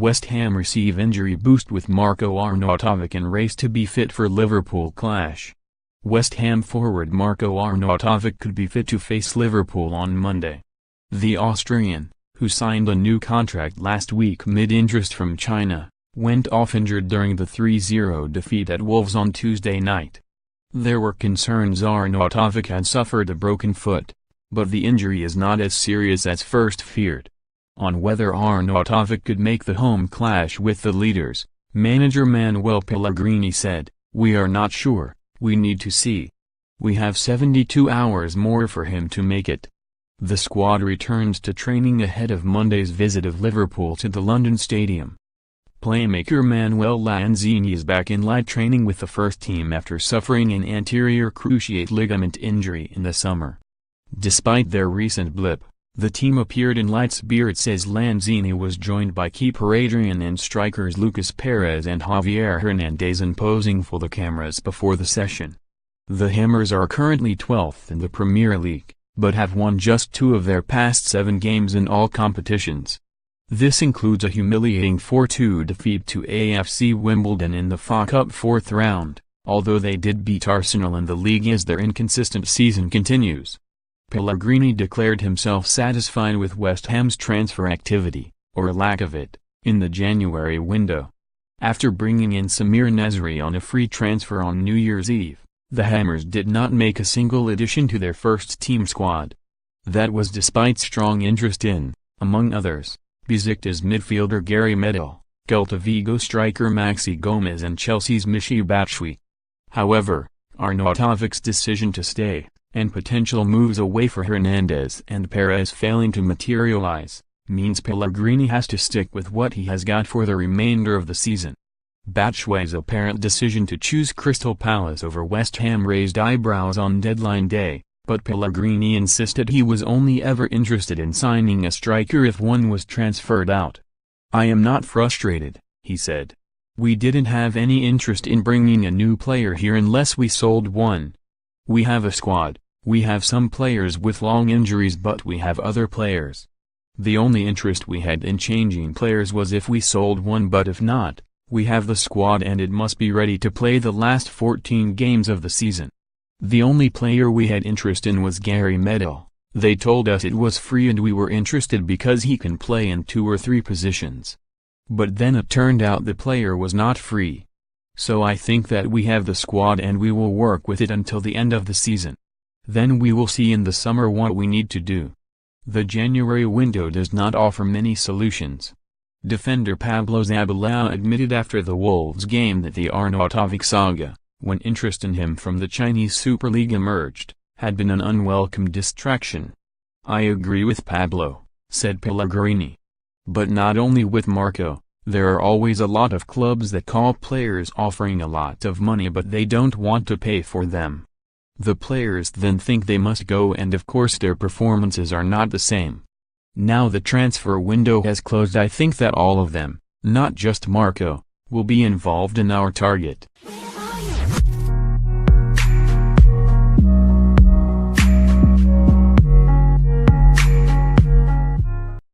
West Ham receive injury boost with Marko Arnautovic in race to be fit for Liverpool clash. West Ham forward Marko Arnautovic could be fit to face Liverpool on Monday. The Austrian, who signed a new contract last week amid interest from China, went off injured during the 3-0 defeat at Wolves on Tuesday night. There were concerns Arnautovic had suffered a broken foot, but the injury is not as serious as first feared. On whether Arnautovic could make the home clash with the leaders, manager Manuel Pellegrini said, "We are not sure, we need to see. We have 72 hours more for him to make it." The squad returns to training ahead of Monday's visit of Liverpool to the London Stadium. Playmaker Manuel Lanzini is back in light training with the first team after suffering an anterior cruciate ligament injury in the summer. Despite their recent blip, the team appeared in light spirits as Lanzini was joined by keeper Adrian and strikers Lucas Perez and Javier Hernandez posing for the cameras before the session. The Hammers are currently 12th in the Premier League, but have won just 2 of their past 7 games in all competitions. This includes a humiliating 4-2 defeat to AFC Wimbledon in the FA Cup 4th round, although they did beat Arsenal in the league as their inconsistent season continues. Pellegrini declared himself satisfied with West Ham's transfer activity, or lack of it, in the January window. After bringing in Samir Nasri on a free transfer on New Year's Eve, the Hammers did not make a single addition to their first-team squad. That was despite strong interest in, among others, Besiktas midfielder Gary Medel, Celta Vigo striker Maxi Gomez and Chelsea's Michy Batshuayi. However, Arnautovic's decision to stay, and potential moves away for Hernandez and Perez failing to materialize, means Pellegrini has to stick with what he has got for the remainder of the season. Batshuayi's apparent decision to choose Crystal Palace over West Ham raised eyebrows on deadline day, but Pellegrini insisted he was only ever interested in signing a striker if one was transferred out. "I am not frustrated," he said. "We didn't have any interest in bringing a new player here unless we sold one. We have a squad, we have some players with long injuries but we have other players. The only interest we had in changing players was if we sold one, but if not, we have the squad and it must be ready to play the last 14 games of the season. The only player we had interest in was Gary Medel. They told us it was free and we were interested because he can play in 2 or 3 positions. But then it turned out the player was not free. So I think that we have the squad and we will work with it until the end of the season. Then we will see in the summer what we need to do." The January window does not offer many solutions. Defender Pablo Zabala admitted after the Wolves game that the Arnautovic saga, when interest in him from the Chinese Super League emerged, had been an unwelcome distraction. "I agree with Pablo," said Pellegrini. "But not only with Marko, there are always a lot of clubs that call players offering a lot of money but they don't want to pay for them. The players then think they must go and of course their performances are not the same. Now the transfer window has closed. I think that all of them, not just Marko, will be involved in our target."